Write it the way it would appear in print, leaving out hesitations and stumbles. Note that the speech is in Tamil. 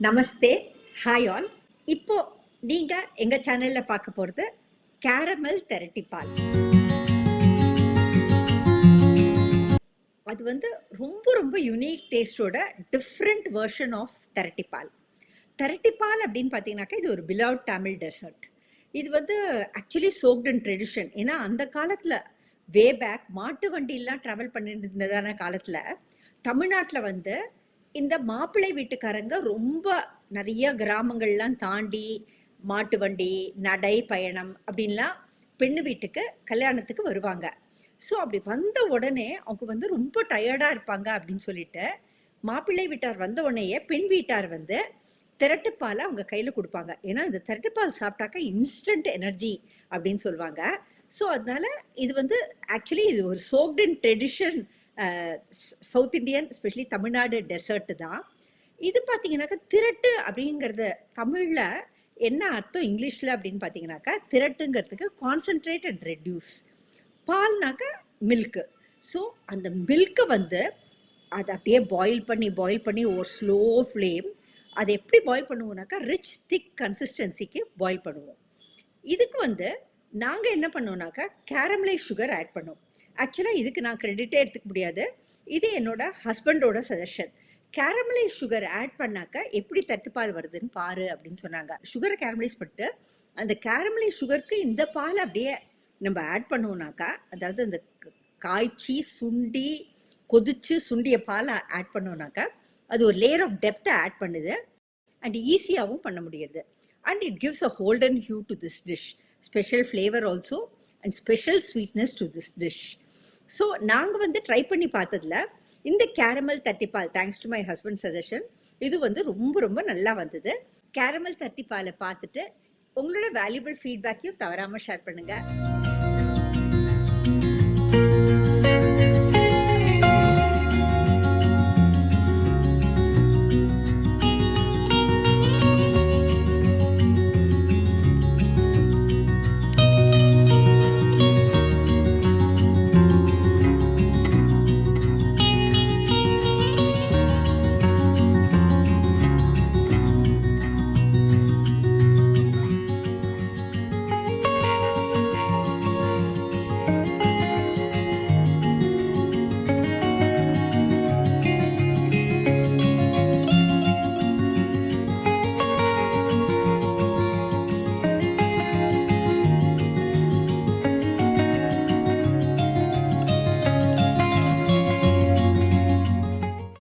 நமஸ்தே, ஹாய் ஆல். இப்போ நீங்க எங்க சேனல்ல பார்க்க போறது கேரமல் திரட்டி பால். அது வந்து ரொம்ப ரொம்ப யூனிக் டேஸ்டோட டிஃப்ரெண்ட் வெர்ஷன் ஆஃப் திரட்டி பால். திரட்டி பால் அப்படின்னு பார்த்தீங்கன்னாக்கா இது ஒரு பிலவுட் தமிழ் டெசர்ட். இது வந்து ஆக்சுவலி சோக்ட் இன் ட்ரெடிஷன். ஏன்னா அந்த காலத்தில் வே பேக் மாட்டு வண்டியெல்லாம் ட்ராவல் பண்ணிட்டு இருந்ததான காலத்தில் தமிழ்நாட்டில் வந்து இந்த மாப்பிள்ளை வீட்டுக்காரங்க ரொம்ப நிறைய கிராமங்கள்லாம் தாண்டி மாட்டு வண்டி நடை பயணம் அப்படின்லாம் பெண்ணு வீட்டுக்கு கல்யாணத்துக்கு வருவாங்க. ஸோ அப்படி வந்த உடனே அவங்க வந்து ரொம்ப டயர்டாக இருப்பாங்க அப்படின்னு சொல்லிட்டு மாப்பிள்ளை வீட்டார் வந்த உடனேயே பெண் வீட்டார் வந்து திரட்டுப்பாலை அவங்க கையில் கொடுப்பாங்க. ஏன்னா இந்த திரட்டுப்பால் சாப்பிட்டாக்கா இன்ஸ்டன்ட் எனர்ஜி அப்படின்னு சொல்லுவாங்க. ஸோ அதனால இது வந்து ஆக்சுவலி இது ஒரு soaked in tradition South Indian especially Tamil Nadu dessert தான். இது பார்த்தீங்கன்னாக்கா திரட்டு அப்படிங்கிறது தமிழில் என்ன அர்த்தம் இங்கிலீஷில் அப்படின்னு பார்த்தீங்கன்னாக்கா திரட்டுங்கிறதுக்கு கான்சன்ட்ரேட் அண்ட் ரெடியூஸ், பால்னாக்கா மில்க்கு. ஸோ அந்த மில்க்கை வந்து அதை அப்படியே பாயில் பண்ணி ஒரு ஸ்லோ ஃப்ளேம் அதை எப்படி பாயில் பண்ணுவோம்னாக்கா ரிச் திக் கன்சிஸ்டன்சிக்கு பாயில் பண்ணுவோம். இதுக்கு வந்து நாங்கள் என்ன பண்ணோம்னாக்கா கேரமலைஸ் சுகர் ஆட் பண்ணோம். ஆக்சுவலாக இதுக்கு நான் கிரெடிட்டே எடுத்துக்க முடியாது, இது என்னோட ஹஸ்பண்டோட சஜஷன். கேரமலைஸ் சுகர் ஆட் பண்ணாக்கா எப்படி தட்டுப்பால் வருதுன்னு பாரு அப்படின்னு சொன்னாங்க. சுகரை கேரமலைஸ் பண்ணிட்டு அந்த கேரமலைஸ் சுகருக்கு இந்த பால் அப்படியே நம்ம ஆட் பண்ணோம்னாக்கா, அதாவது அந்த காய்ச்சி சுண்டி கொதிச்சு சுண்டிய பால் ஆட் பண்ணோம்னாக்கா அது ஒரு லேயர் ஆஃப் டெப்த்தை ஆட் பண்ணுது அண்ட் ஈஸியாகவும் பண்ண முடியுது. And it gives a golden hue to this dish, special flavour also and special sweetness to this dish. So நாங்கள் வந்து ட்ரை பண்ணி பார்த்ததில் இந்த கேரமல் தட்டிப்பால் thanks to my husband suggestion இது வந்து ரொம்ப ரொம்ப நல்லா வந்தது. கேரமல் தட்டிப்பாலை பார்த்துட்டு உங்களோட வேல்யூபிள் ஃபீட்பேக்கையும் தவறாமல் ஷேர் பண்ணுங்கள்.